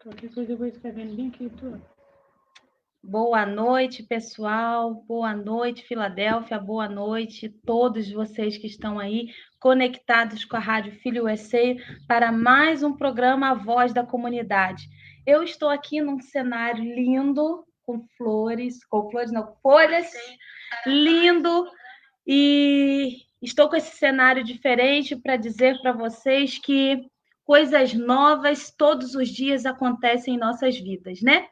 Tô aqui, eu vou escrevendo bem aqui, tô. Boa noite, pessoal. Boa noite, Filadélfia. Boa noite, todos vocês que estão aí conectados com a Rádio Filho USA para mais um programa A Voz da Comunidade. Eu estou aqui num cenário lindo, com folhas, lindo, e estou com esse cenário diferente para dizer para vocês que coisas novas todos os dias acontecem em nossas vidas, né?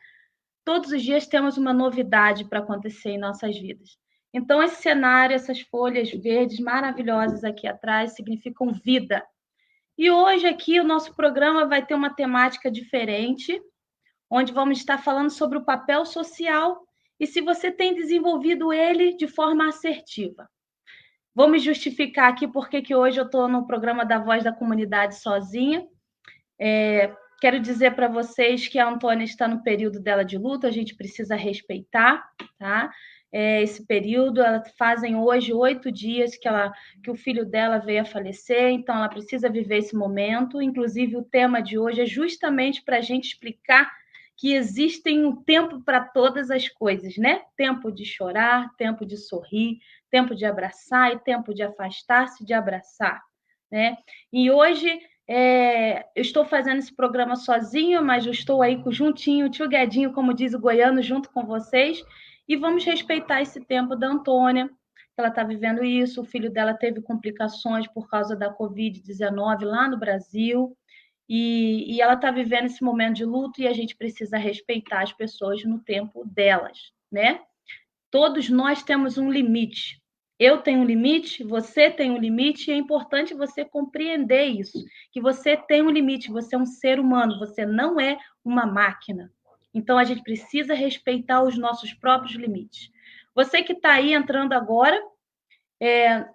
Todos os dias temos uma novidade para acontecer em nossas vidas. Então, esse cenário, essas folhas verdes maravilhosas aqui atrás, significam vida. E hoje aqui o nosso programa vai ter uma temática diferente, onde vamos estar falando sobre o papel social e se você tem desenvolvido ele de forma assertiva. Vou me justificar aqui porque que hoje eu estou no programa da Voz da Comunidade sozinha. Quero dizer para vocês que a Antônia está no período dela de luto, a gente precisa respeitar, tá? Esse período, fazem hoje 8 dias que o filho dela veio a falecer, então ela precisa viver esse momento. Inclusive, o tema de hoje é justamente para a gente explicar que existem um tempo para todas as coisas, né? Tempo de chorar, tempo de sorrir, tempo de abraçar e tempo de afastar-se de abraçar, né? E hoje eu estou fazendo esse programa sozinho, mas eu estou aí juntinho, together, como diz o goiano, junto com vocês, e vamos respeitar esse tempo da Antônia, que ela está vivendo isso, o filho dela teve complicações por causa da Covid-19 lá no Brasil, e ela está vivendo esse momento de luto e a gente precisa respeitar as pessoas no tempo delas, né? Todos nós temos um limite. Eu tenho um limite, você tem um limite, e é importante você compreender isso, que você tem um limite, você é um ser humano, você não é uma máquina. Então, a gente precisa respeitar os nossos próprios limites. Você que está aí entrando agora,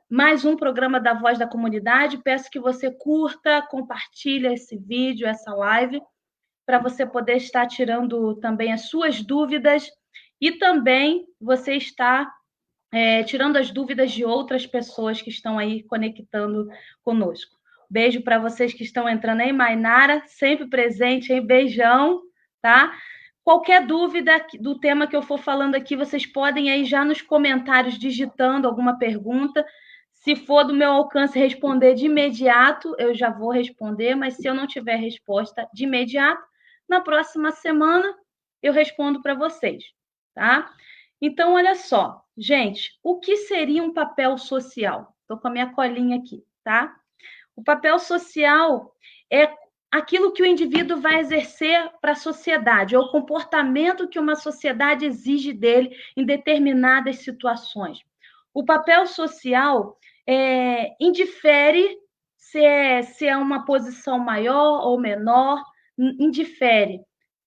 mais um programa da Voz da Comunidade, peço que você curta, compartilhe esse vídeo, essa live, para você poder estar tirando também as suas dúvidas e também você está tirando as dúvidas de outras pessoas que estão aí conectando conosco. Beijo para vocês que estão entrando aí, Mainara, sempre presente, hein? Beijão, tá? Qualquer dúvida do tema que eu for falando aqui, vocês podem aí já nos comentários digitando alguma pergunta. Se for do meu alcance responder de imediato, eu já vou responder, mas se eu não tiver resposta de imediato, na próxima semana eu respondo para vocês, tá? Então, olha só, gente, o que seria um papel social? Estou com a minha colinha aqui, tá? O papel social é aquilo que o indivíduo vai exercer para a sociedade, é o comportamento que uma sociedade exige dele em determinadas situações. O papel social indifere se é uma posição maior ou menor, indifere.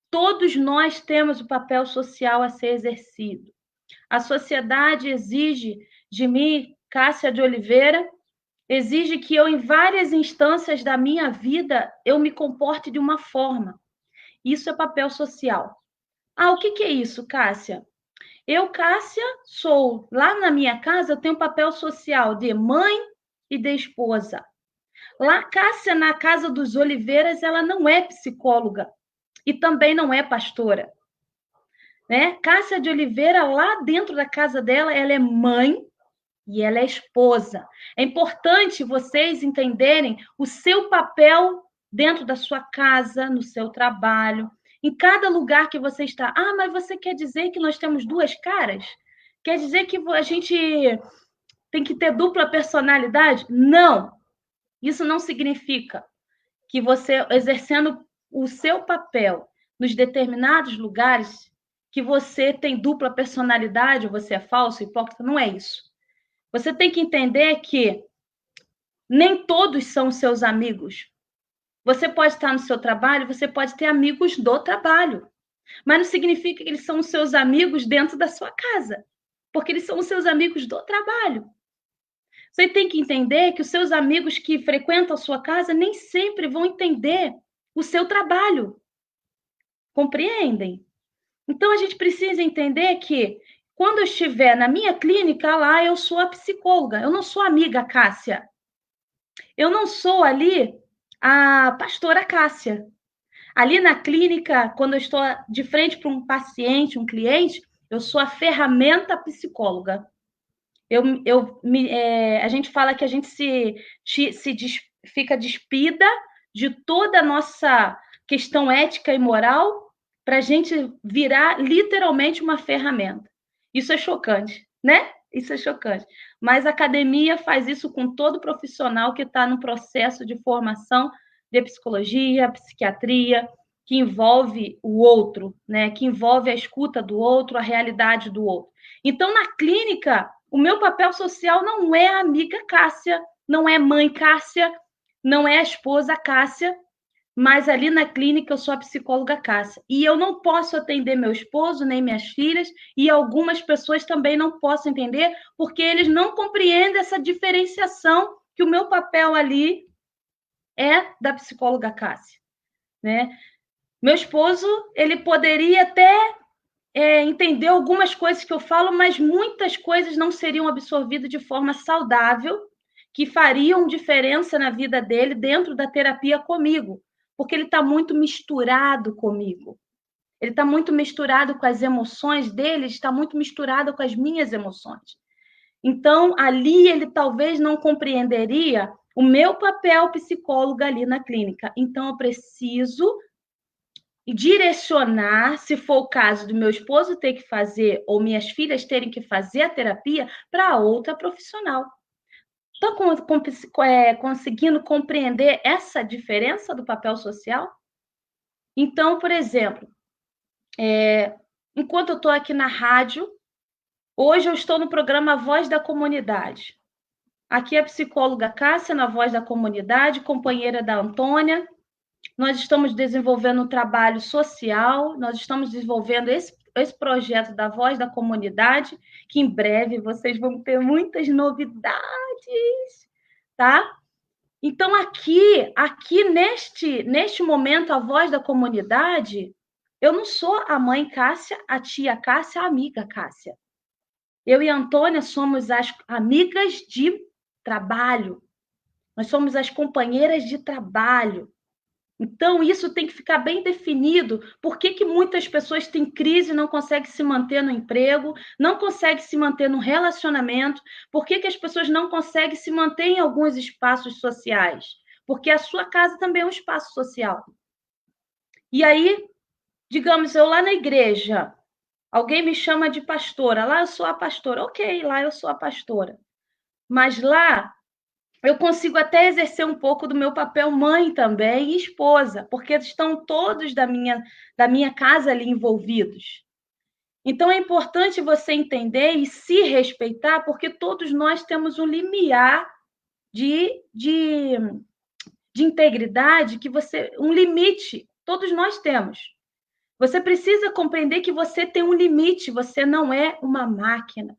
Todos nós temos o papel social a ser exercido. A sociedade exige de mim, Cássia de Oliveira, exige que eu, em várias instâncias da minha vida, eu me comporte de uma forma. Isso é papel social. Ah, o que é isso, Cássia? Eu, Cássia, lá na minha casa, eu tenho um papel social de mãe e de esposa. Lá, Cássia, na casa dos Oliveiras, ela não é psicóloga e também não é pastora. Né? Cássia de Oliveira, lá dentro da casa dela, ela é mãe e ela é esposa. É importante vocês entenderem o seu papel dentro da sua casa, no seu trabalho, em cada lugar que você está. Ah, mas você quer dizer que nós temos duas caras? Quer dizer que a gente tem que ter dupla personalidade? Não! Isso não significa que você, exercendo o seu papel nos determinados lugares, que você tem dupla personalidade, ou você é falso, hipócrita, não é isso. Você tem que entender que nem todos são seus amigos. Você pode estar no seu trabalho, você pode ter amigos do trabalho, mas não significa que eles são os seus amigos dentro da sua casa, porque eles são os seus amigos do trabalho. Você tem que entender que os seus amigos que frequentam a sua casa nem sempre vão entender o seu trabalho. Compreendem? Então, a gente precisa entender que, quando eu estiver na minha clínica, lá eu sou a psicóloga, eu não sou a amiga Cássia. Eu não sou ali a pastora Cássia. Ali na clínica, quando eu estou de frente para um paciente, um cliente, eu sou a ferramenta psicóloga. A gente fala que a gente fica despida de toda a nossa questão ética e moral para a gente virar literalmente uma ferramenta. Isso é chocante, né? Isso é chocante. Mas a academia faz isso com todo profissional que está no processo de formação de psicologia, psiquiatria, que envolve o outro, né? Que envolve a escuta do outro, a realidade do outro. Então, na clínica, o meu papel social não é a amiga Cássia, não é mãe Cássia, não é a esposa Cássia, mas ali na clínica eu sou a psicóloga Cássia. E eu não posso atender meu esposo, nem minhas filhas, e algumas pessoas também não possam entender, porque eles não compreendem essa diferenciação que o meu papel ali é da psicóloga Cássia, né? Meu esposo, ele poderia até entender algumas coisas que eu falo, mas muitas coisas não seriam absorvidas de forma saudável, que fariam diferença na vida dele dentro da terapia comigo, porque ele está muito misturado comigo. Ele está muito misturado com as emoções dele, está muito misturado com as minhas emoções. Então, ali ele talvez não compreenderia o meu papel psicóloga ali na clínica. Então, eu preciso direcionar, se for o caso do meu esposo ter que fazer ou minhas filhas terem que fazer a terapia, para outra profissional. Estão conseguindo compreender essa diferença do papel social? Então, por exemplo, enquanto eu estou aqui na rádio, hoje eu estou no programa Voz da Comunidade. Aqui é a psicóloga Cássia, na Voz da Comunidade, companheira da Antônia. Nós estamos desenvolvendo um trabalho social, nós estamos desenvolvendo esse projeto da Voz da Comunidade, que em breve vocês vão ter muitas novidades, tá? Então, aqui neste momento, a Voz da Comunidade, eu não sou a mãe Cássia, a tia Cássia, a amiga Cássia. Eu e a Antônia somos as amigas de trabalho, nós somos as companheiras de trabalho. Então, isso tem que ficar bem definido. Por que muitas pessoas têm crise e não conseguem se manter no emprego, não conseguem se manter no relacionamento? Por que as pessoas não conseguem se manter em alguns espaços sociais? Porque a sua casa também é um espaço social. E aí, digamos, eu lá na igreja, alguém me chama de pastora. Lá eu sou a pastora. Ok, lá eu sou a pastora. Mas lá eu consigo até exercer um pouco do meu papel mãe também e esposa, porque estão todos da minha casa ali envolvidos. Então, é importante você entender e se respeitar, porque todos nós temos um limiar de integridade, um limite, todos nós temos. Você precisa compreender que você tem um limite, você não é uma máquina.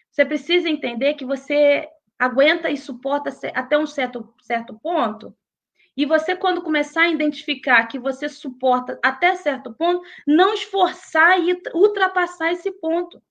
Você precisa entender que você aguenta e suporta até um certo ponto. E você, quando começar a identificar que você suporta até certo ponto, não esforçar e ultrapassar esse ponto,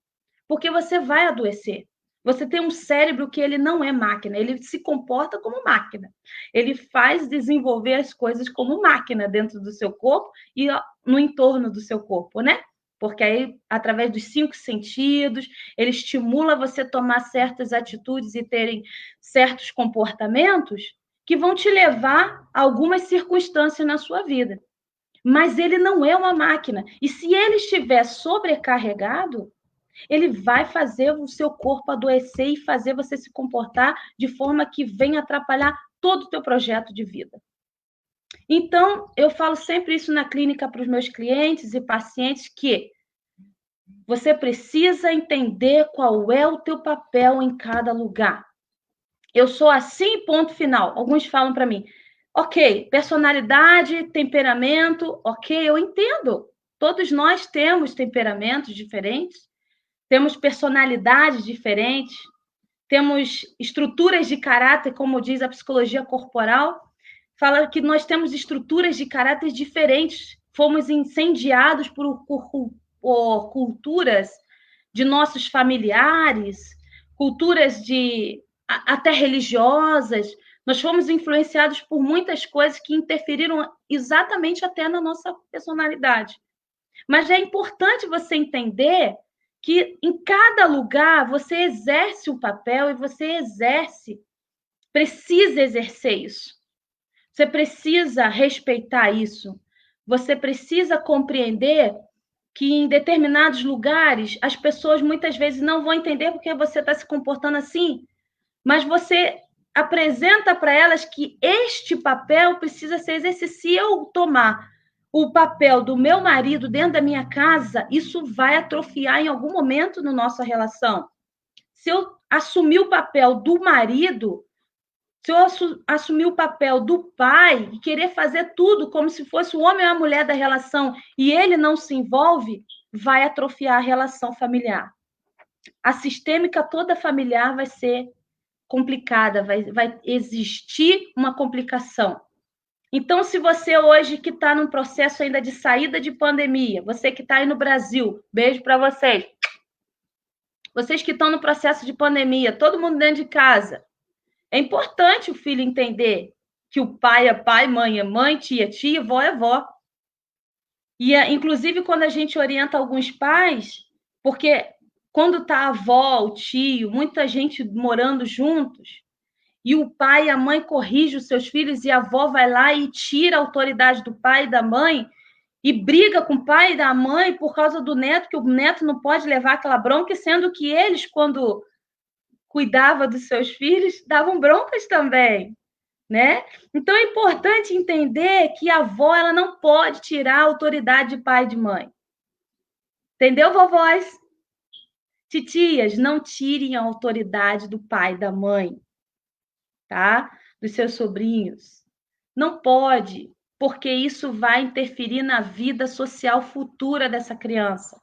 porque você vai adoecer. Você tem um cérebro que ele não é máquina, ele se comporta como máquina. Ele faz desenvolver as coisas como máquina dentro do seu corpo e no entorno do seu corpo, né? Porque aí, através dos 5 sentidos, ele estimula você a tomar certas atitudes e terem certos comportamentos que vão te levar a algumas circunstâncias na sua vida. Mas ele não é uma máquina. E se ele estiver sobrecarregado, ele vai fazer o seu corpo adoecer e fazer você se comportar de forma que venha atrapalhar todo o teu projeto de vida. Então, eu falo sempre isso na clínica para os meus clientes e pacientes, que você precisa entender qual é o teu papel em cada lugar. Eu sou assim, ponto final. Alguns falam para mim, ok, personalidade, temperamento, ok, eu entendo. Todos nós temos temperamentos diferentes, temos personalidades diferentes, temos estruturas de caráter, como diz a psicologia corporal, fala que nós temos estruturas de caráter diferentes, fomos incendiados por culturas de nossos familiares, culturas até religiosas, nós fomos influenciados por muitas coisas que interferiram exatamente até na nossa personalidade. Mas é importante você entender que em cada lugar você exerce um papel e você precisa exercer isso. Você precisa respeitar isso. Você precisa compreender que em determinados lugares as pessoas muitas vezes não vão entender porque você está se comportando assim, mas você apresenta para elas que este papel precisa ser exercido. Se eu tomar o papel do meu marido dentro da minha casa, isso vai atrofiar em algum momento na nossa relação. Se eu assumir o papel do marido, se eu assumir o papel do pai e querer fazer tudo como se fosse o homem ou a mulher da relação e ele não se envolve, vai atrofiar a relação familiar. A sistêmica toda familiar vai ser complicada, vai existir uma complicação. Então, se você hoje que está num processo ainda de saída de pandemia, você que está aí no Brasil, beijo para vocês. Vocês que estão no processo de pandemia, todo mundo dentro de casa, é importante o filho entender que o pai é pai, mãe é mãe, tia é tia, vó é vó. E, inclusive, quando a gente orienta alguns pais, porque quando está a avó, o tio, muita gente morando juntos, e o pai e a mãe corrigem os seus filhos, e a avó vai lá e tira a autoridade do pai e da mãe, e briga com o pai e da mãe por causa do neto, que o neto não pode levar aquela bronca, sendo que eles, quando cuidava dos seus filhos, davam broncas também, né? Então é importante entender que a avó ela não pode tirar a autoridade de pai e de mãe. Entendeu, vovós? Titias, não tirem a autoridade do pai e da mãe, tá? Dos seus sobrinhos. Não pode, porque isso vai interferir na vida social futura dessa criança.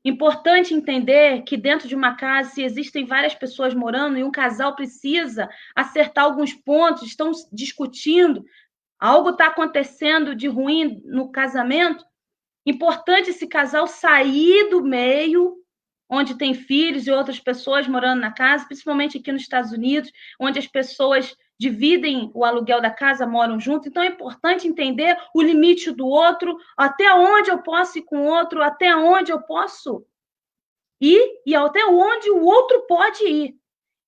Importante entender que dentro de uma casa, se existem várias pessoas morando e um casal precisa acertar alguns pontos, estão discutindo, algo está acontecendo de ruim no casamento, importante esse casal sair do meio onde tem filhos e outras pessoas morando na casa, principalmente aqui nos Estados Unidos, onde as pessoas dividem o aluguel da casa, moram juntos. Então, é importante entender o limite do outro, até onde eu posso ir com o outro, até onde eu posso ir e até onde o outro pode ir.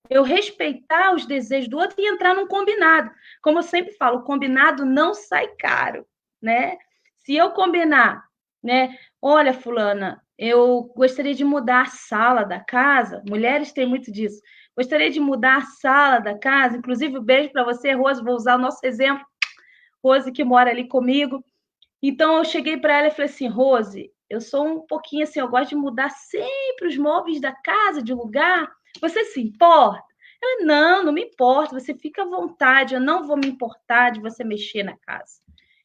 Eu respeitar os desejos do outro e entrar num combinado. Como eu sempre falo, o combinado não sai caro, né? Se eu combinar, né? Olha, fulana, eu gostaria de mudar a sala da casa. Mulheres têm muito disso. Gostaria de mudar a sala da casa. Inclusive, um beijo para você, Rose. Vou usar o nosso exemplo. Rose, que mora ali comigo. Então, eu cheguei para ela e falei assim, Rose, eu sou um pouquinho assim, eu gosto de mudar sempre os móveis da casa, de lugar. Você se importa? Ela, não me importa, você fica à vontade, eu não vou me importar de você mexer na casa.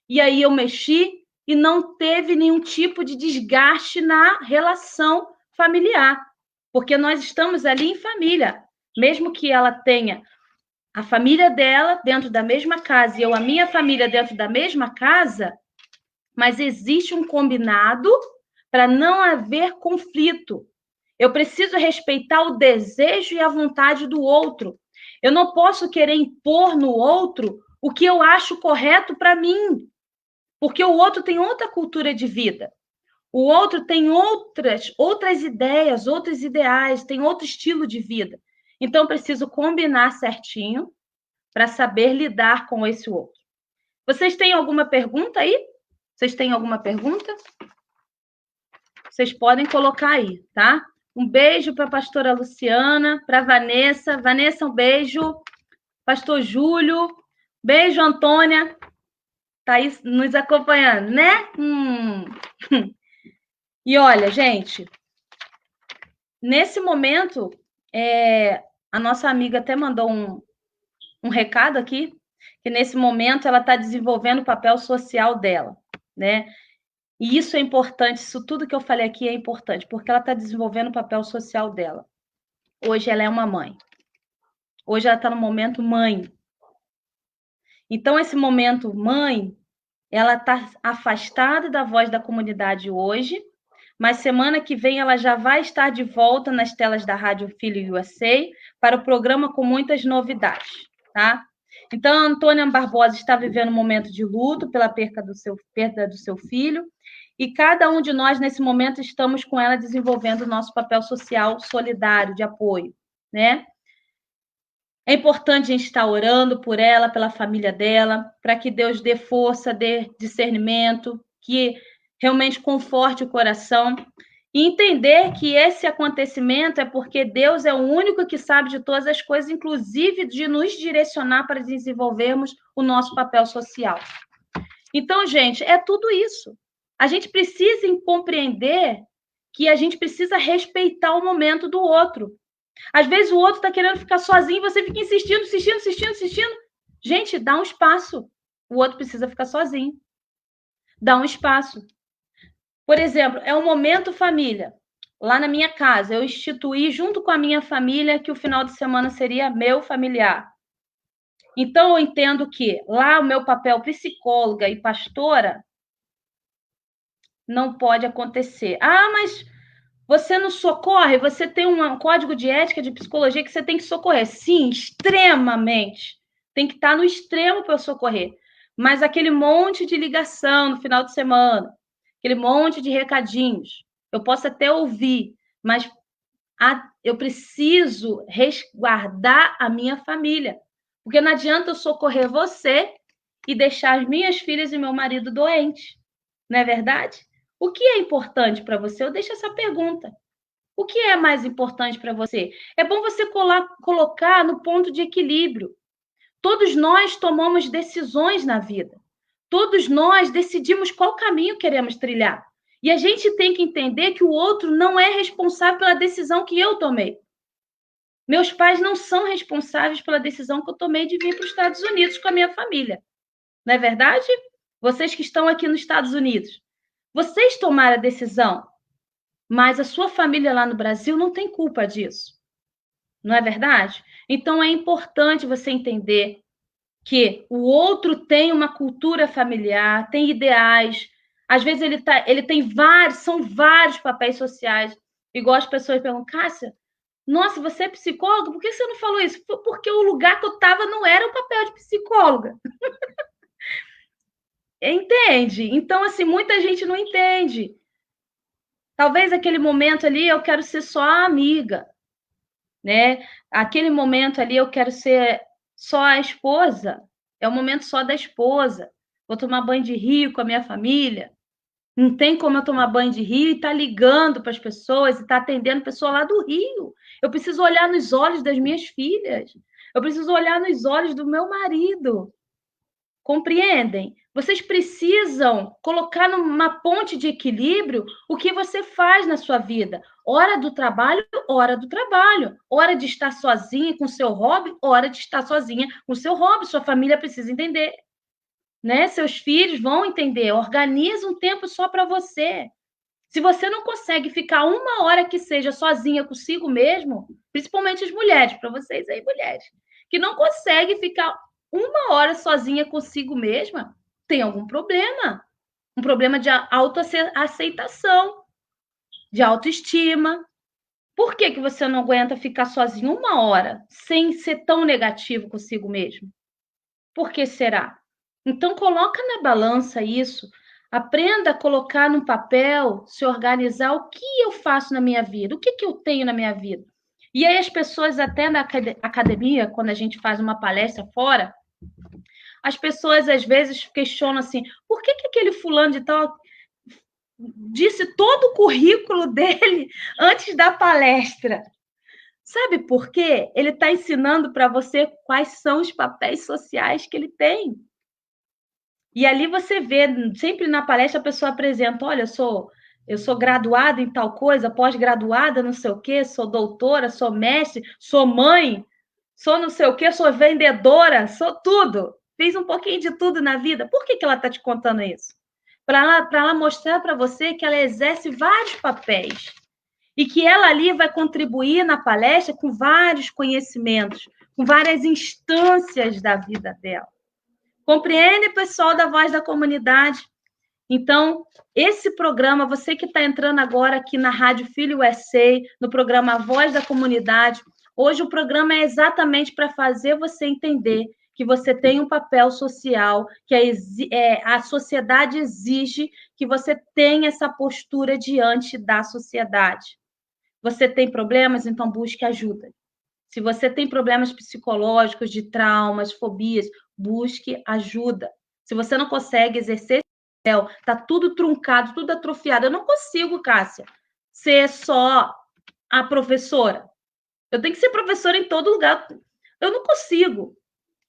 E aí eu mexi e não teve nenhum tipo de desgaste na relação familiar, porque nós estamos ali em família. Mesmo que ela tenha a família dela dentro da mesma casa e eu a minha família dentro da mesma casa, mas existe um combinado para não haver conflito. Eu preciso respeitar o desejo e a vontade do outro. Eu não posso querer impor no outro o que eu acho correto para mim, porque o outro tem outra cultura de vida. O outro tem outras ideias, outros ideais, tem outro estilo de vida. Então, eu preciso combinar certinho para saber lidar com esse outro. Vocês têm alguma pergunta aí? Vocês têm alguma pergunta? Vocês podem colocar aí, tá? Um beijo para a pastora Luciana, para a Vanessa. Vanessa, um beijo. Pastor Júlio. Beijo, Antônia. Tá aí nos acompanhando, né? E olha, gente, nesse momento, a nossa amiga até mandou um recado aqui, que nesse momento ela está desenvolvendo o papel social dela, né? E isso é importante, isso tudo que eu falei aqui é importante, porque ela está desenvolvendo o papel social dela. Hoje ela é uma mãe. Hoje ela está no momento mãe. Então, esse momento mãe, ela está afastada da voz da comunidade hoje, mas semana que vem ela já vai estar de volta nas telas da Rádio Filho USA para o programa com muitas novidades, tá? Então, a Antônia Barbosa está vivendo um momento de luto pela perda do seu filho, e cada um de nós, nesse momento, estamos com ela desenvolvendo o nosso papel social solidário, de apoio, né? É importante a gente estar orando por ela, pela família dela, para que Deus dê força, dê discernimento, que realmente conforte o coração, e entender que esse acontecimento é porque Deus é o único que sabe de todas as coisas, inclusive de nos direcionar para desenvolvermos o nosso papel social. Então, gente, é tudo isso. A gente precisa compreender que a gente precisa respeitar o momento do outro. Às vezes o outro está querendo ficar sozinho e você fica insistindo. Gente, dá um espaço. O outro precisa ficar sozinho. Dá um espaço. Por exemplo, é um momento família. Lá na minha casa, eu instituí junto com a minha família que o final de semana seria meu familiar. Então, eu entendo que lá o meu papel psicóloga e pastora não pode acontecer. Ah, mas você não socorre? Você tem um código de ética de psicologia que você tem que socorrer. Sim, extremamente. Tem que estar no extremo para eu socorrer. Mas aquele monte de ligação no final de semana, aquele monte de recadinhos, eu posso até ouvir, mas eu preciso resguardar a minha família. Porque não adianta eu socorrer você e deixar as minhas filhas e meu marido doentes. Não é verdade? O que é importante para você? Eu deixo essa pergunta. O que é mais importante para você? É bom você colocar no ponto de equilíbrio. Todos nós tomamos decisões na vida. Todos nós decidimos qual caminho queremos trilhar. E a gente tem que entender que o outro não é responsável pela decisão que eu tomei. Meus pais não são responsáveis pela decisão que eu tomei de vir para os Estados Unidos com a minha família. Não é verdade? Vocês que estão aqui nos Estados Unidos, vocês tomaram a decisão, mas a sua família lá no Brasil não tem culpa disso. Não é verdade? Então, é importante você entender que o outro tem uma cultura familiar, tem ideais. Às vezes, ele tem são vários papéis sociais. Igual as pessoas perguntam, Cássia, nossa, você é psicóloga? Por que você não falou isso? Porque o lugar que eu estava não era o papel de psicóloga. Entende? Então, assim, muita gente não entende. Talvez aquele momento ali eu quero ser só a amiga, né? Aquele momento ali eu quero ser só a esposa. É o momento só da esposa. Vou tomar banho de rio com a minha família. Não tem como eu tomar banho de rio e estar ligando para as pessoas e estar atendendo pessoa lá do Rio. Eu preciso olhar nos olhos das minhas filhas. Eu preciso olhar nos olhos do meu marido. Compreendem? Vocês precisam colocar numa ponte de equilíbrio o que você faz na sua vida. Hora do trabalho, hora do trabalho. Hora de estar sozinha com seu hobby, hora de estar sozinha com seu hobby. Sua família precisa entender. Né? Seus filhos vão entender. Organiza um tempo só para você. Se você não consegue ficar uma hora que seja sozinha consigo mesmo, principalmente as mulheres, para vocês aí, mulheres, que não consegue ficar uma hora sozinha consigo mesma, tem algum problema. Um problema de autoaceitação, de autoestima. Por que você não aguenta ficar sozinho uma hora sem ser tão negativo consigo mesmo? Por que será? Então, coloca na balança isso. Aprenda a colocar no papel, se organizar o que eu faço na minha vida, o que eu tenho na minha vida. E aí as pessoas, até na academia, quando a gente faz uma palestra fora, as pessoas às vezes questionam assim, por que aquele fulano de tal disse todo o currículo dele antes da palestra? Sabe por quê? Ele está ensinando para você quais são os papéis sociais que ele tem. E ali você vê, sempre na palestra a pessoa apresenta, olha, eu sou graduada em tal coisa, pós-graduada, não sei o quê, sou doutora, sou mestre, sou mãe, sou não sei o quê, sou vendedora, sou tudo. Fiz um pouquinho de tudo na vida. Por que ela está te contando isso? Para ela mostrar para você que ela exerce vários papéis e que ela ali vai contribuir na palestra com vários conhecimentos, com várias instâncias da vida dela. Compreende, pessoal da Voz da Comunidade? Então, esse programa, você que está entrando agora aqui na Rádio Filho USA, no programa Voz da Comunidade, hoje o programa é exatamente para fazer você entender que você tem um papel social, que a sociedade exige que você tenha essa postura diante da sociedade. Você tem problemas, então busque ajuda. Se você tem problemas psicológicos, de traumas, fobias, busque ajuda. Se você não consegue exercer esse papel, está tudo truncado, tudo atrofiado. Eu não consigo, Cássia, ser só a professora. Eu tenho que ser professora em todo lugar. Eu não consigo.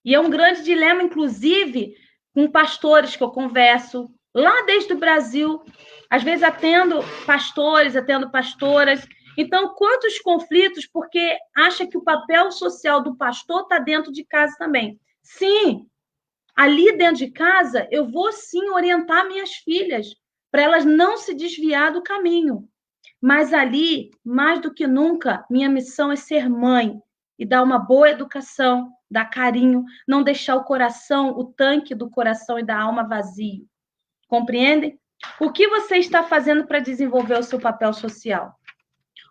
E é um grande dilema, inclusive, com pastores que eu converso, lá desde o Brasil. Às vezes atendo pastores, atendo pastoras. Então, quantos conflitos, porque acha que o papel social do pastor está dentro de casa também. Sim, ali dentro de casa, eu vou sim orientar minhas filhas, para elas não se desviar do caminho. Mas ali, mais do que nunca, minha missão é ser mãe e dar uma boa educação, dar carinho, não deixar o coração, o tanque do coração e da alma vazio. Compreendem? O que você está fazendo para desenvolver o seu papel social?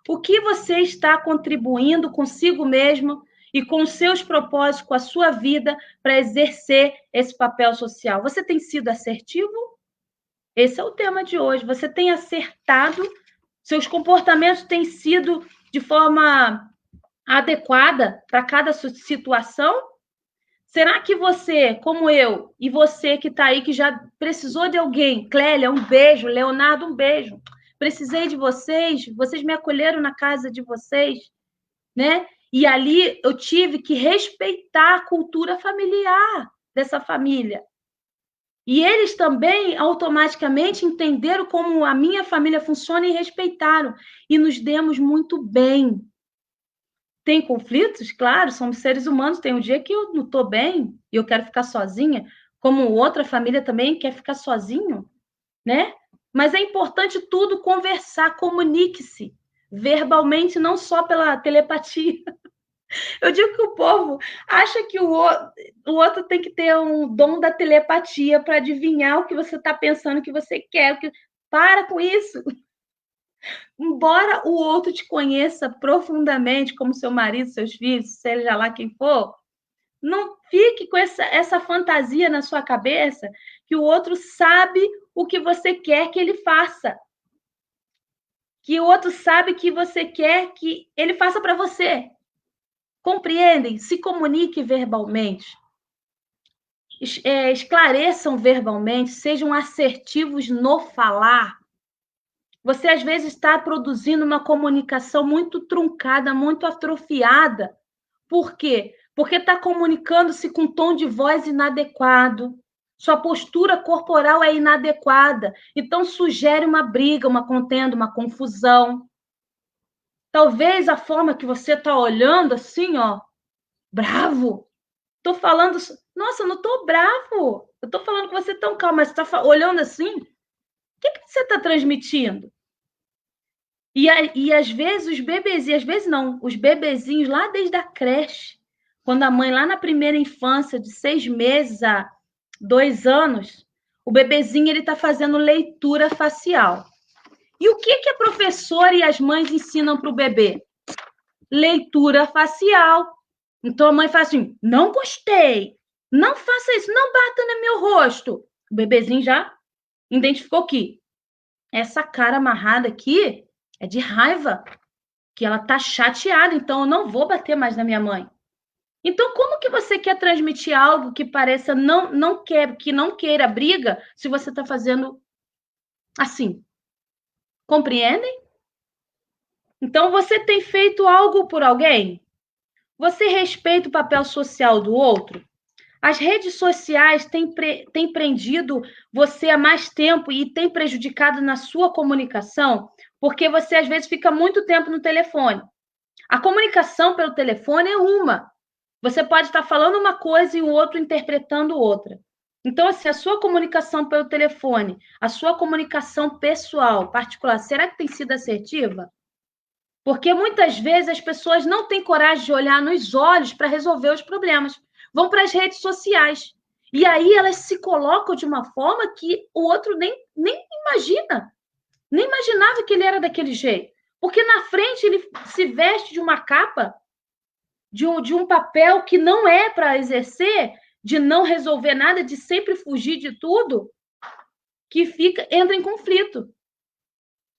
O que você está contribuindo consigo mesmo e com os seus propósitos, com a sua vida, para exercer esse papel social? Você tem sido assertivo? Esse é o tema de hoje. Você tem acertado? Seus comportamentos têm sido de forma adequada para cada situação? Será que você, como eu, e você que está aí, que já precisou de alguém, Clélia, um beijo, Leonardo, um beijo, precisei de vocês, vocês me acolheram na casa de vocês, né? E ali eu tive que respeitar a cultura familiar dessa família. E eles também automaticamente entenderam como a minha família funciona e respeitaram. E nos demos muito bem. Tem conflitos? Claro, somos seres humanos. Tem um dia que eu não estou bem e eu quero ficar sozinha, como outra família também quer ficar sozinho, né? Mas é importante tudo conversar, comunique-se verbalmente, não só pela telepatia. Eu digo que o povo acha que o outro tem que ter um dom da telepatia para adivinhar o que você está pensando, o que você quer. Para com isso. Embora o outro te conheça profundamente, como seu marido, seus filhos, seja lá quem for, não fique com essa fantasia na sua cabeça que o outro sabe o que você quer que ele faça. Que o outro sabe que você quer que ele faça para você. Compreendem? Se comunique verbalmente. Esclareçam verbalmente, sejam assertivos no falar. Você, às vezes, está produzindo uma comunicação muito truncada, muito atrofiada. Por quê? Porque está comunicando-se com um tom de voz inadequado. Sua postura corporal é inadequada. Então, sugere uma briga, uma contenda, uma confusão. Talvez a forma que você está olhando assim, ó, bravo. Estou falando... Nossa, eu não estou bravo. Eu estou falando com você tão calmo, mas você está olhando assim? O que você está transmitindo? E às vezes os bebezinhos, às vezes não, os bebezinhos lá desde a creche, quando a mãe lá na primeira infância, de 6 meses a 2 anos, o bebezinho ele está fazendo leitura facial. E o que a professora e as mães ensinam para o bebê? Leitura facial. Então a mãe fala assim: não gostei, não faça isso, não bata no meu rosto. O bebezinho já identificou que essa cara amarrada aqui é de raiva, que ela tá chateada, então eu não vou bater mais na minha mãe. Então, como que você quer transmitir algo que pareça que não queira briga, se você está fazendo assim? Compreendem? Então, você tem feito algo por alguém? Você respeita o papel social do outro? As redes sociais têm prendido você há mais tempo e têm prejudicado na sua comunicação, porque você, às vezes, fica muito tempo no telefone. A comunicação pelo telefone é uma. Você pode estar falando uma coisa e o outro interpretando outra. Então, assim, a sua comunicação pelo telefone, a sua comunicação pessoal, particular, será que tem sido assertiva? Porque muitas vezes as pessoas não têm coragem de olhar nos olhos para resolver os problemas. Vão para as redes sociais. E aí elas se colocam de uma forma que o outro nem imagina. Nem imaginava que ele era daquele jeito. Porque na frente ele se veste de uma capa, de um papel que não é para exercer, de não resolver nada, de sempre fugir de tudo, que entra em conflito.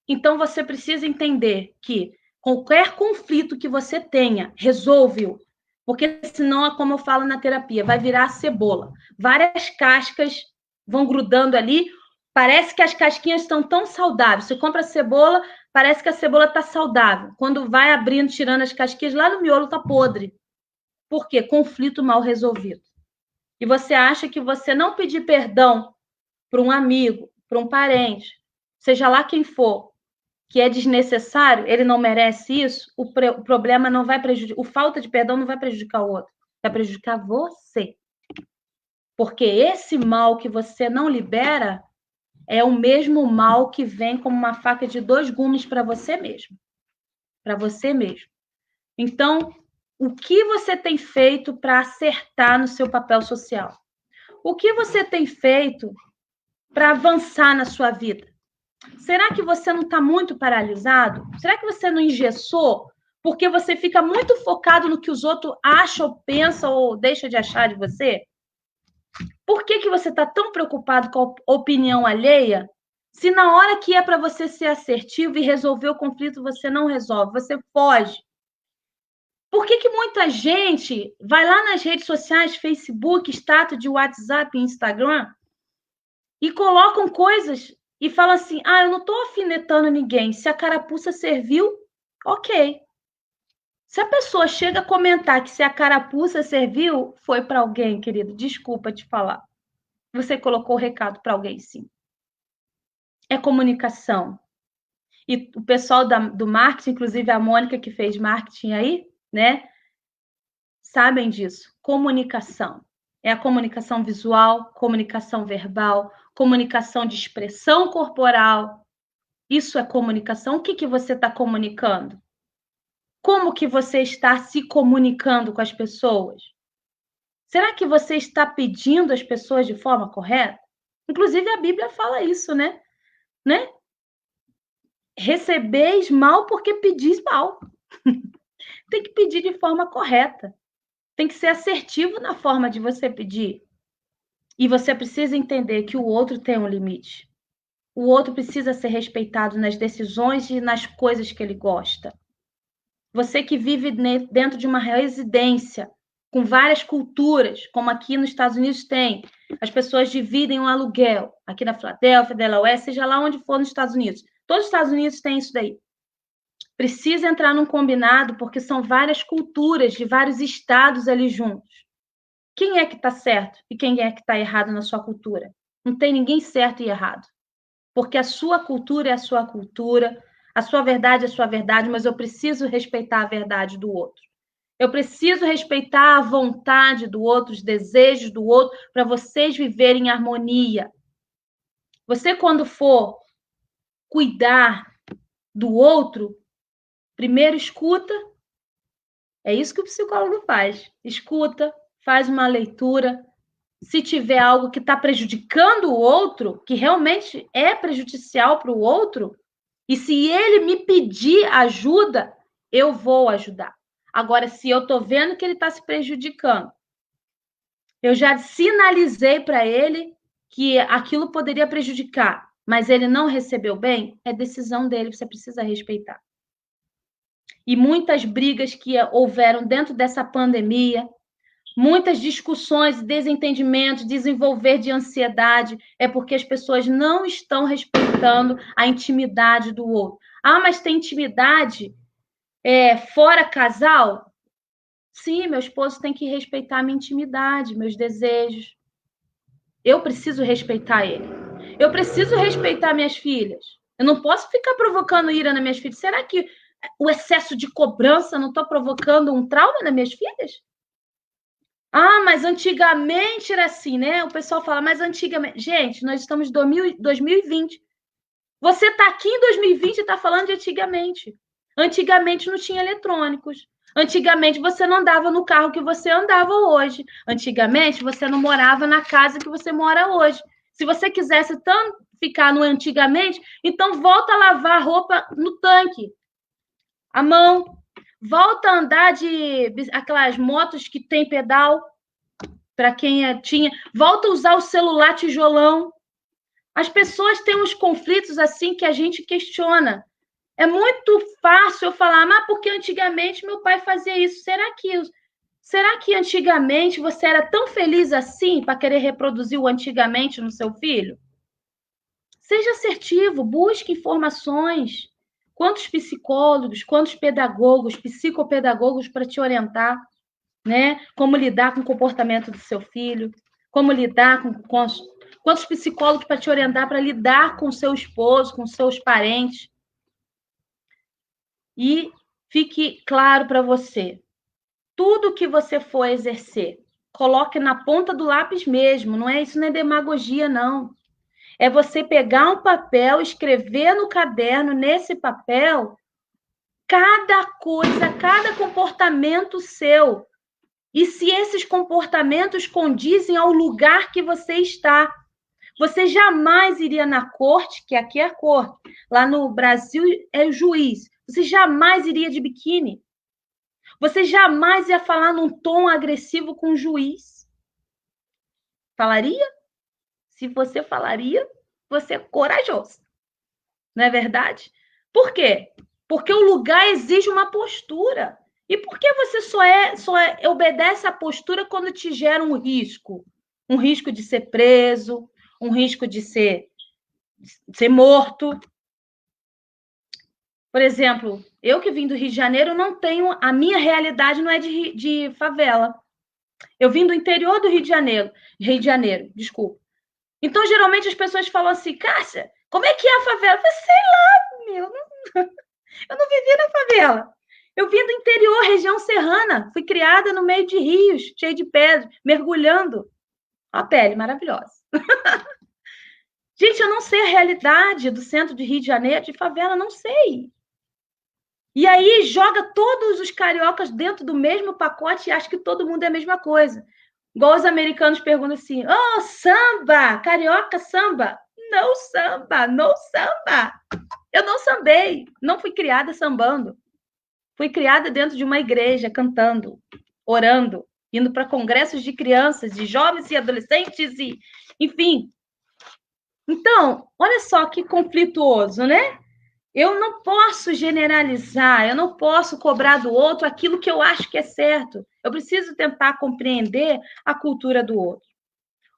Então, você precisa entender que qualquer conflito que você tenha, resolve-o. Porque senão, como eu falo na terapia, vai virar cebola. Várias cascas vão grudando ali. Parece que as casquinhas estão tão saudáveis. Você compra cebola, parece que a cebola está saudável. Quando vai abrindo, tirando as casquinhas, lá no miolo está podre. Por quê? Conflito mal resolvido. E você acha que você não pedir perdão para um amigo, para um parente, seja lá quem for, que é desnecessário, ele não merece isso, o problema não vai prejudicar, o falta de perdão não vai prejudicar o outro, vai prejudicar você. Porque esse mal que você não libera é o mesmo mal que vem como uma faca de 2 gumes para você mesmo. Para você mesmo. Então, o que você tem feito para acertar no seu papel social? O que você tem feito para avançar na sua vida? Será que você não está muito paralisado? Será que você não engessou? Porque você fica muito focado no que os outros acham, pensam ou deixam de achar de você? Por que você está tão preocupado com a opinião alheia, se na hora que é para você ser assertivo e resolver o conflito, você não resolve, você foge? Por que muita gente vai lá nas redes sociais, Facebook, status de WhatsApp e Instagram, e colocam coisas e falam assim, eu não estou alfinetando ninguém, se a carapuça serviu, ok. Se a pessoa chega a comentar que se a carapuça serviu, foi para alguém, querido, desculpa te falar. Você colocou o recado para alguém, sim. É comunicação. E o pessoal do marketing, inclusive a Mônica que fez marketing aí, né? Sabem disso. Comunicação. É a comunicação visual, comunicação verbal, comunicação de expressão corporal. Isso é comunicação. O que você está comunicando? Como que você está se comunicando com as pessoas? Será que você está pedindo às pessoas de forma correta? Inclusive, a Bíblia fala isso, né? Recebeis mal porque pedis mal. Tem que pedir de forma correta. Tem que ser assertivo na forma de você pedir. E você precisa entender que o outro tem um limite. O outro precisa ser respeitado nas decisões e nas coisas que ele gosta. Você que vive dentro de uma residência com várias culturas, como aqui nos Estados Unidos tem, as pessoas dividem um aluguel, aqui na Filadélfia, Delaware, seja lá onde for nos Estados Unidos. Todos os Estados Unidos têm isso daí. Precisa entrar num combinado, porque são várias culturas de vários estados ali juntos. Quem é que está certo e quem é que está errado na sua cultura? Não tem ninguém certo e errado. Porque a sua cultura é a sua cultura, a sua verdade é a sua verdade, mas eu preciso respeitar a verdade do outro. Eu preciso respeitar a vontade do outro, os desejos do outro, para vocês viverem em harmonia. Você, quando for cuidar do outro, primeiro escuta. É isso que o psicólogo faz. Escuta, faz uma leitura. Se tiver algo que está prejudicando o outro, que realmente é prejudicial para o outro, e se ele me pedir ajuda, eu vou ajudar. Agora, se eu estou vendo que ele está se prejudicando, eu já sinalizei para ele que aquilo poderia prejudicar, mas ele não recebeu bem, é decisão dele, você precisa respeitar. E muitas brigas que houveram dentro dessa pandemia, muitas discussões, desentendimentos, desenvolver de ansiedade, é porque as pessoas não estão respeitando a intimidade do outro. Mas tem intimidade fora casal? Sim, meu esposo tem que respeitar a minha intimidade, meus desejos. Eu preciso respeitar ele. Eu preciso respeitar minhas filhas. Eu não posso ficar provocando ira nas minhas filhas. Será que o excesso de cobrança não está provocando um trauma nas minhas filhas? Mas antigamente era assim, né? O pessoal fala, mas antigamente... Gente, nós estamos em 2020. Você está aqui em 2020 e está falando de antigamente. Antigamente não tinha eletrônicos. Antigamente você não andava no carro que você andava hoje. Antigamente você não morava na casa que você mora hoje. Se você quisesse tanto ficar no antigamente, então volta a lavar a roupa no tanque. A mão. Volta a andar de aquelas motos que tem pedal. para quem tinha. Volta a usar o celular tijolão. As pessoas têm uns conflitos assim que a gente questiona. É muito fácil eu falar, mas porque antigamente meu pai fazia isso. Será que antigamente você era tão feliz assim para querer reproduzir o antigamente no seu filho? Seja assertivo, busque informações. Quantos psicólogos, quantos pedagogos, psicopedagogos para te orientar, né? Como lidar com o comportamento do seu filho, como lidar quantos psicólogos para te orientar para lidar com o seu esposo, com seus parentes. E fique claro para você, tudo que você for exercer, coloque na ponta do lápis mesmo, isso não é demagogia, não. É você pegar um papel, escrever no caderno, nesse papel, cada coisa, cada comportamento seu. E se esses comportamentos condizem ao lugar que você está. Você jamais iria na corte, que aqui é a corte, lá no Brasil é o juiz. Você jamais iria de biquíni. Você jamais ia falar num tom agressivo com o juiz. Falaria? Se você falaria, você é corajoso. Não é verdade? Por quê? Porque o lugar exige uma postura. E por que você só obedece à postura quando te gera um risco? Um risco de ser preso, um risco de ser morto. Por exemplo, eu que vim do Rio de Janeiro, a minha realidade não é de favela. Eu vim do interior do Rio de Janeiro, desculpa. Então, geralmente, as pessoas falam assim, Cássia, como é que é a favela? Eu falei, sei lá, eu não vivi na favela. Eu vim do interior, região serrana, fui criada no meio de rios, cheio de pedras, mergulhando. A pele maravilhosa. Gente, eu não sei a realidade do centro de Rio de Janeiro, de favela, não sei. E aí joga todos os cariocas dentro do mesmo pacote e acha que todo mundo é a mesma coisa. Igual os americanos perguntam assim, samba, carioca samba. Não samba, não samba. Eu não sambei, não fui criada sambando. Fui criada dentro de uma igreja, cantando, orando, indo para congressos de crianças, de jovens e adolescentes, enfim. Então, olha só que conflituoso, né? Eu não posso generalizar, eu não posso cobrar do outro aquilo que eu acho que é certo. Eu preciso tentar compreender a cultura do outro.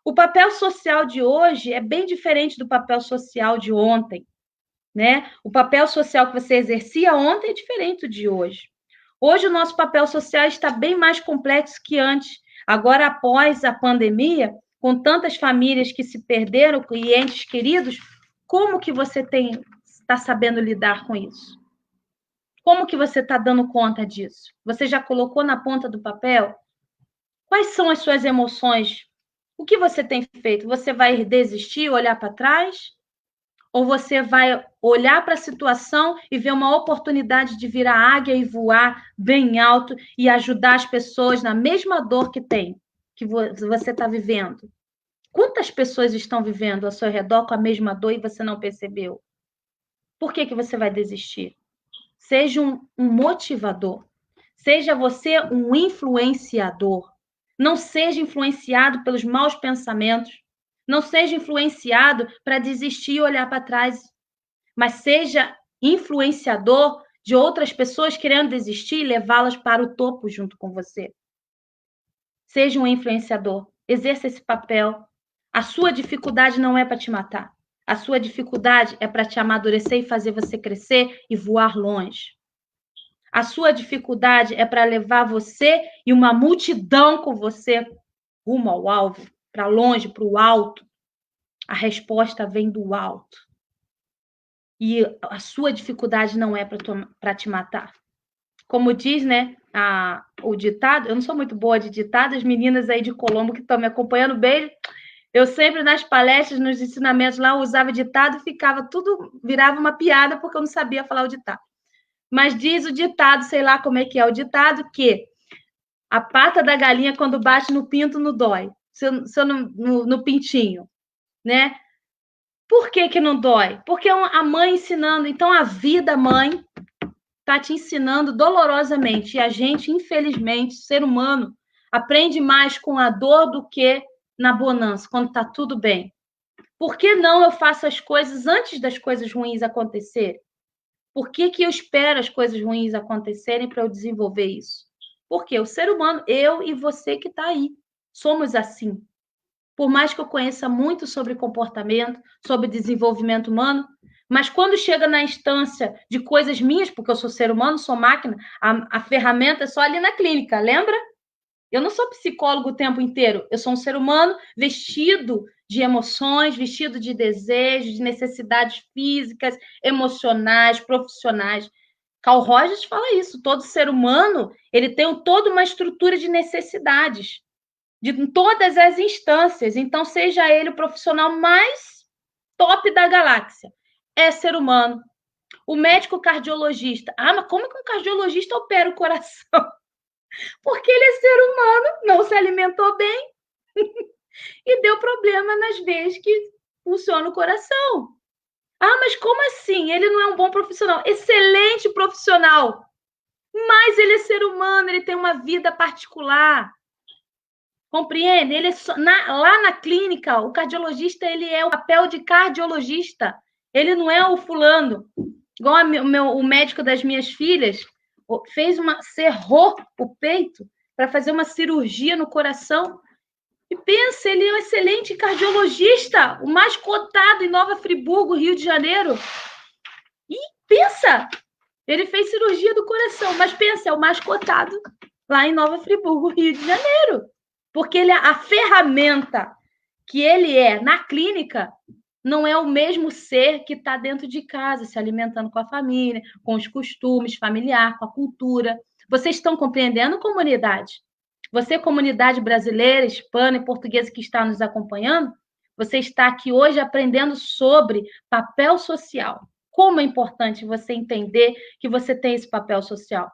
O papel social de hoje é bem diferente do papel social de ontem, né? O papel social que você exercia ontem é diferente do de hoje. Hoje o nosso papel social está bem mais complexo que antes. Agora, após a pandemia, com tantas famílias que se perderam e entes queridos, como que você está sabendo lidar com isso? Como que você está dando conta disso? Você já colocou na ponta do papel? Quais são as suas emoções? O que você tem feito? Você vai desistir, olhar para trás? Ou você vai olhar para a situação e ver uma oportunidade de virar águia e voar bem alto e ajudar as pessoas na mesma dor que você está vivendo? Quantas pessoas estão vivendo ao seu redor com a mesma dor e você não percebeu? Por que você vai desistir? Seja um motivador. Seja você um influenciador. Não seja influenciado pelos maus pensamentos. Não seja influenciado para desistir e olhar para trás. Mas seja influenciador de outras pessoas querendo desistir e levá-las para o topo junto com você. Seja um influenciador. Exerça esse papel. A sua dificuldade não é para te matar. A sua dificuldade é para te amadurecer e fazer você crescer e voar longe. A sua dificuldade é para levar você e uma multidão com você rumo ao alvo, para longe, para o alto. A resposta vem do alto. E a sua dificuldade não é para te matar. Como diz, né, o ditado, eu não sou muito boa de ditado, as meninas aí de Colombo que estão me acompanhando, beijo. Eu sempre nas palestras, nos ensinamentos lá, usava ditado, virava uma piada porque eu não sabia falar o ditado. Mas diz o ditado, sei lá como é que é o ditado, que a pata da galinha, quando bate no pinto, não dói. No pintinho, né? Por que não dói? Porque a mãe ensinando. Então, a vida, mãe, está te ensinando dolorosamente. E a gente, infelizmente, ser humano, aprende mais com a dor do que na bonança, quando está tudo bem. Por que não eu faço as coisas antes das coisas ruins acontecerem? Por que eu espero as coisas ruins acontecerem para eu desenvolver isso? Porque o ser humano, eu e você que está aí, somos assim. Por mais que eu conheça muito sobre comportamento, sobre desenvolvimento humano, mas quando chega na instância de coisas minhas, porque eu sou ser humano, sou máquina, a ferramenta é só ali na clínica, lembra? Eu não sou psicólogo o tempo inteiro, eu sou um ser humano vestido de emoções, vestido de desejos, de necessidades físicas, emocionais, profissionais. Carl Rogers fala isso, todo ser humano, ele tem toda uma estrutura de necessidades, de todas as instâncias. Então, seja ele o profissional mais top da galáxia, é ser humano. O médico cardiologista, mas como que um cardiologista opera o coração? Porque ele é ser humano, não se alimentou bem e deu problema nas veias que funciona o coração. Mas como assim? Ele não é um bom profissional. Excelente profissional. Mas ele é ser humano, ele tem uma vida particular. Compreende? Ele lá na clínica, o cardiologista, ele é o papel de cardiologista. Ele não é o fulano. Igual o médico das minhas filhas, cerrou o peito para fazer uma cirurgia no coração. E pensa, ele é um excelente cardiologista, o mais cotado em Nova Friburgo, Rio de Janeiro. E pensa, ele fez cirurgia do coração, mas pensa, é o mais cotado lá em Nova Friburgo, Rio de Janeiro. Porque a ferramenta que ele é na clínica não é o mesmo ser que está dentro de casa, se alimentando com a família, com os costumes familiares, com a cultura. Vocês estão compreendendo, comunidade? Você, comunidade brasileira, hispana e portuguesa que está nos acompanhando, você está aqui hoje aprendendo sobre papel social. Como é importante você entender que você tem esse papel social.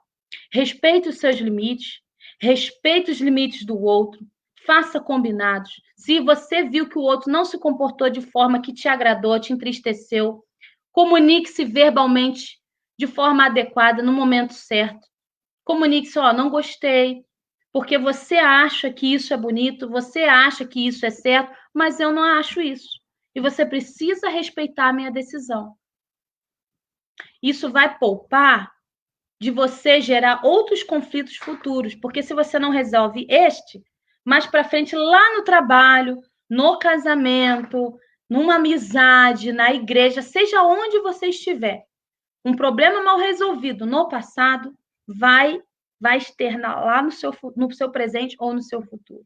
Respeite os seus limites, respeite os limites do outro, faça combinados. Se você viu que o outro não se comportou de forma que te agradou, te entristeceu, comunique-se verbalmente de forma adequada, no momento certo. Comunique-se, não gostei, porque você acha que isso é bonito, você acha que isso é certo, mas eu não acho isso. E você precisa respeitar a minha decisão. Isso vai poupar de você gerar outros conflitos futuros, porque se você não resolve mais para frente, lá no trabalho, no casamento, numa amizade, na igreja, seja onde você estiver, um problema mal resolvido no passado vai externar lá no seu presente ou no seu futuro.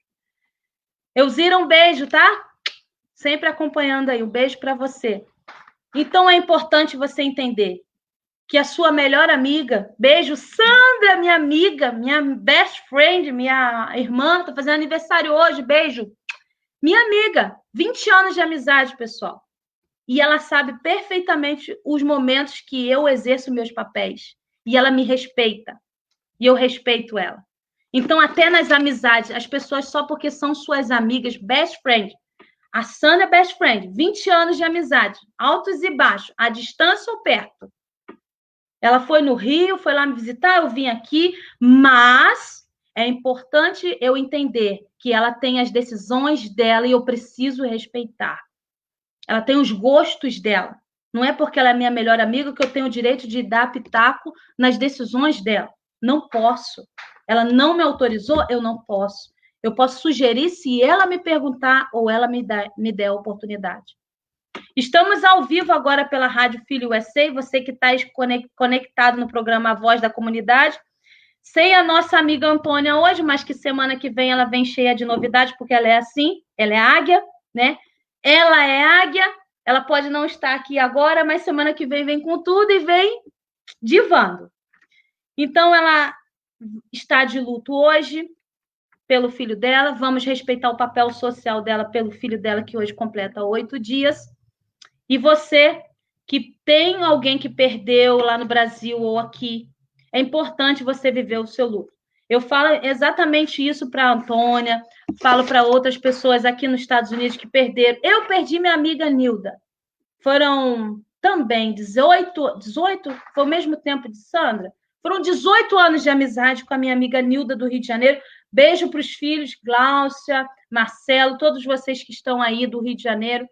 Elzira, um beijo, tá? Sempre acompanhando aí, um beijo para você. Então, é importante você entender que a sua melhor amiga, beijo, Sandra, minha amiga, minha best friend, minha irmã, tá fazendo aniversário hoje, beijo. Minha amiga, 20 anos de amizade, pessoal. E ela sabe perfeitamente os momentos que eu exerço meus papéis. E ela me respeita. E eu respeito ela. Então, até nas amizades, as pessoas só porque são suas amigas, best friend. A Sandra é best friend, 20 anos de amizade, altos e baixos, à distância ou perto. Ela foi no Rio, foi lá me visitar, eu vim aqui, mas é importante eu entender que ela tem as decisões dela e eu preciso respeitar. Ela tem os gostos dela. Não é porque ela é minha melhor amiga que eu tenho o direito de dar pitaco nas decisões dela. Não posso. Ela não me autorizou, eu não posso. Eu posso sugerir se ela me perguntar ou ela me der a oportunidade. Estamos ao vivo agora pela Rádio Filho USA, você que está conectado no programa A Voz da Comunidade. Sem a nossa amiga Antônia hoje, mas que semana que vem ela vem cheia de novidades, porque ela é assim, ela é águia, né? Ela é águia, ela pode não estar aqui agora, mas semana que vem com tudo e vem divando. Então, ela está de luto hoje pelo filho dela, vamos respeitar o papel social dela pelo filho dela, que hoje completa 8 dias. E você que tem alguém que perdeu lá no Brasil ou aqui, é importante você viver o seu luto. Eu falo exatamente isso para a Antônia, falo para outras pessoas aqui nos Estados Unidos que perderam. Eu perdi minha amiga Nilda. Foram também 18, foi o mesmo tempo de Sandra? Foram 18 anos de amizade com a minha amiga Nilda do Rio de Janeiro, Beijo para os filhos, Gláucia, Marcelo, todos vocês que estão aí do Rio de Janeiro.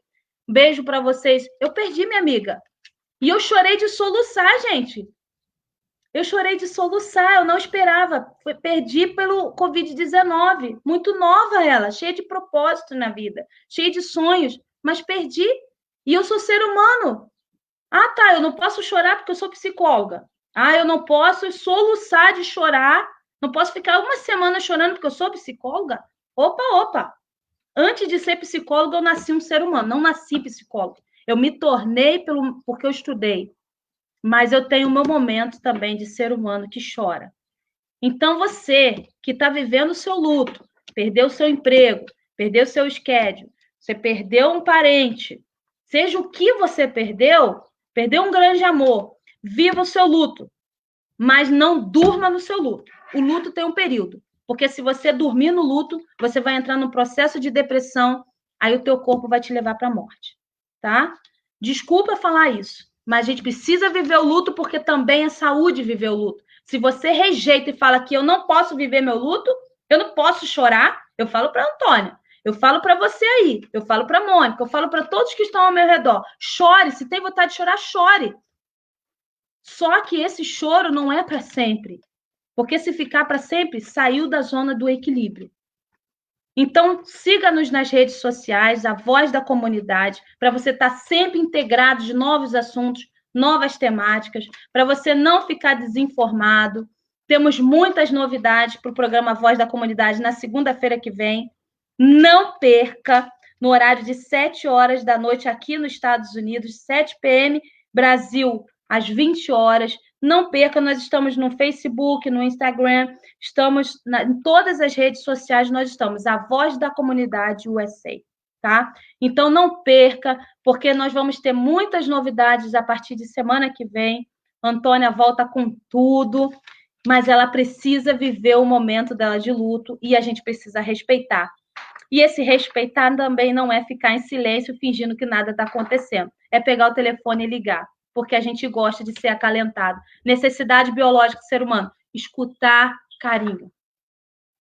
Beijo para vocês. Eu perdi minha amiga. E eu chorei de soluçar, gente. Eu chorei de soluçar, eu não esperava. Perdi pelo Covid-19. Muito nova ela, cheia de propósito na vida, cheia de sonhos, mas perdi. E eu sou ser humano. Ah, tá, eu não posso chorar porque eu sou psicóloga. Ah, eu não posso soluçar de chorar. Não posso ficar uma semana chorando porque eu sou psicóloga. Opa, opa. Antes de ser psicóloga, eu nasci um ser humano, não nasci psicóloga. Eu me tornei porque eu estudei. Mas eu tenho o meu momento também de ser humano que chora. Então, você que está vivendo o seu luto, perdeu o seu emprego, perdeu o seu schedule, você perdeu um parente, seja o que você perdeu, perdeu um grande amor, viva o seu luto, mas não durma no seu luto. O luto tem um período, porque se você dormir no luto, você vai entrar num processo de depressão, aí o teu corpo vai te levar para a morte, tá? Desculpa falar isso, mas a gente precisa viver o luto porque também é saúde viver o luto. Se você rejeita e fala que eu não posso viver meu luto, eu não posso chorar, eu falo para Antônia, eu falo para você aí, eu falo para Mônica, eu falo para todos que estão ao meu redor. Chore, se tem vontade de chorar, chore. Só que esse choro não é para sempre. Porque se ficar para sempre, saiu da zona do equilíbrio. Então, siga-nos nas redes sociais, a voz da comunidade, para você estar sempre integrado de novos assuntos, novas temáticas, para você não ficar desinformado. Temos muitas novidades para o programa Voz da Comunidade na segunda-feira que vem. Não perca, no horário de 7 horas da noite aqui nos Estados Unidos, 7 p.m., Brasil, às 20 horas. Não perca, nós estamos no Facebook, no Instagram, estamos em todas as redes sociais, nós estamos, a Voz da Comunidade USA, tá? Então, não perca, porque nós vamos ter muitas novidades a partir de semana que vem. Antônia volta com tudo, mas ela precisa viver o momento dela de luto e a gente precisa respeitar. E esse respeitar também não é ficar em silêncio fingindo que nada está acontecendo. É pegar o telefone e ligar, porque a gente gosta de ser acalentado. Necessidade biológica do ser humano, escutar carinho,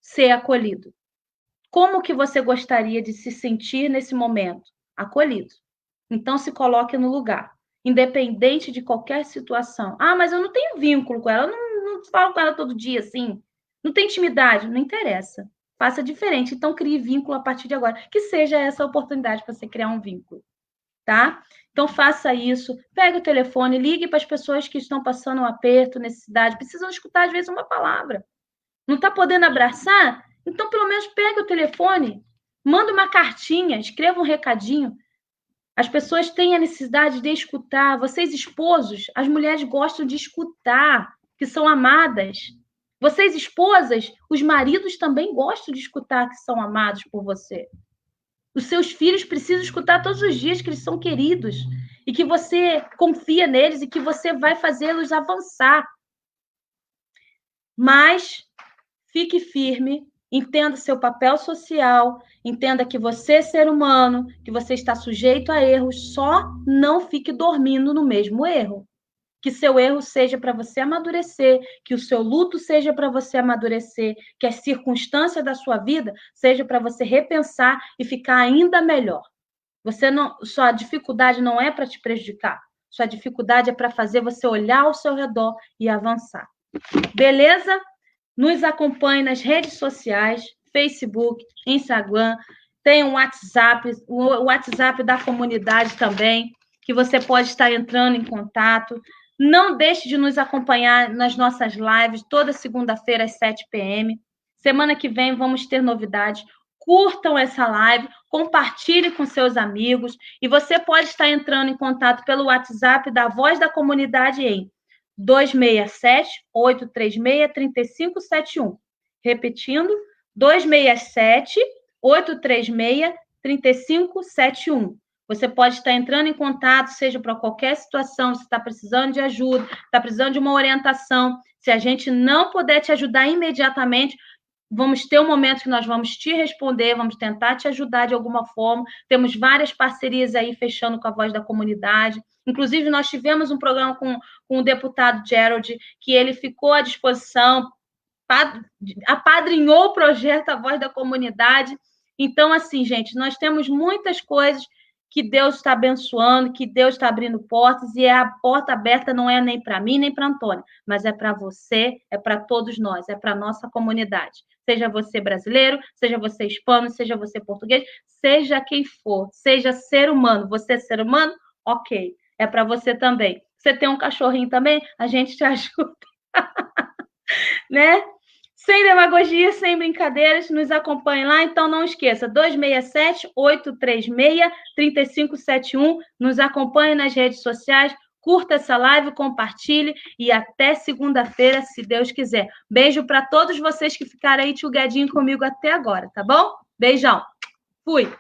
ser acolhido. Como que você gostaria de se sentir nesse momento? Acolhido. Então, se coloque no lugar, independente de qualquer situação. Ah, mas eu não tenho vínculo com ela, eu não falo com ela todo dia, assim. Não tem intimidade? Não interessa. Faça diferente. Então, crie vínculo a partir de agora. Que seja essa a oportunidade para você criar um vínculo, tá? Então, faça isso. Pegue o telefone, ligue para as pessoas que estão passando um aperto, necessidade. Precisam escutar, às vezes, uma palavra. Não está podendo abraçar? Então, pelo menos, pegue o telefone. Manda uma cartinha, escreva um recadinho. As pessoas têm a necessidade de escutar. Vocês, esposos, as mulheres gostam de escutar, que são amadas. Vocês, esposas, os maridos também gostam de escutar que são amados por você. Os seus filhos precisam escutar todos os dias que eles são queridos e que você confia neles e que você vai fazê-los avançar. Mas fique firme, entenda seu papel social, entenda que você é ser humano, que você está sujeito a erros, só não fique dormindo no mesmo erro. Que seu erro seja para você amadurecer, que o seu luto seja para você amadurecer, que as circunstâncias da sua vida seja para você repensar e ficar ainda melhor. Sua dificuldade não é para te prejudicar, sua dificuldade é para fazer você olhar ao seu redor e avançar. Beleza? Nos acompanhe nas redes sociais, Facebook, Instagram, tem o WhatsApp da comunidade também, que você pode estar entrando em contato. Não deixe de nos acompanhar nas nossas lives, toda segunda-feira às 7 p.m. Semana que vem vamos ter novidades. Curtam essa live, compartilhe com seus amigos e você pode estar entrando em contato pelo WhatsApp da Voz da Comunidade em 267-836-3571. Repetindo, 267-836-3571. Você pode estar entrando em contato, seja para qualquer situação, se está precisando de ajuda, está precisando de uma orientação. Se a gente não puder te ajudar imediatamente, vamos ter um momento que nós vamos te responder, vamos tentar te ajudar de alguma forma. Temos várias parcerias aí fechando com a Voz da Comunidade. Inclusive, nós tivemos um programa com o deputado Gerald, que ele ficou à disposição apadrinhou o projeto A Voz da Comunidade. Então, assim, gente, nós temos muitas coisas que Deus está abençoando, que Deus está abrindo portas, e a porta aberta não é nem para mim, nem para Antônia, mas é para você, é para todos nós, é para a nossa comunidade. Seja você brasileiro, seja você hispano, seja você português, seja quem for, seja ser humano. Você é ser humano? Ok, é para você também. Você tem um cachorrinho também? A gente te ajuda. Né? Sem demagogia, sem brincadeiras, nos acompanhe lá. Então, não esqueça, 267-836-3571. Nos acompanhe nas redes sociais, curta essa live, compartilhe e até segunda-feira, se Deus quiser. Beijo para todos vocês que ficaram aí tchugadinho comigo até agora, tá bom? Beijão. Fui.